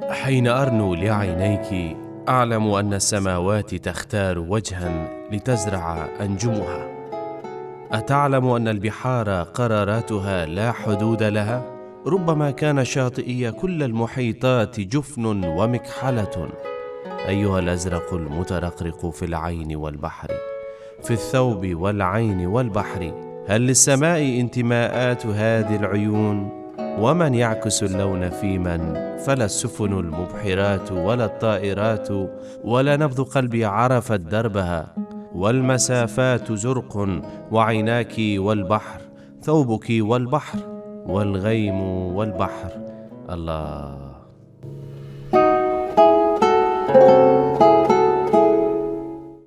حين أرنو لعينيك أعلم أن السماوات تختار وجها لتزرع أنجمها. أتعلم أن البحار قراراتها لا حدود لها؟ ربما كان شاطئي كل المحيطات جفن ومكحلة. أيها الأزرق المترقرق في العين والبحر، في الثوب والعين والبحر، هل للسماء انتماءات هذه العيون؟ ومن يعكس اللون في من؟ فلا السفن المبحرات ولا الطائرات ولا نبض قلبي عرفت دربها. والمسافات زرق وعيناك والبحر، ثوبك والبحر والغيم والبحر. الله.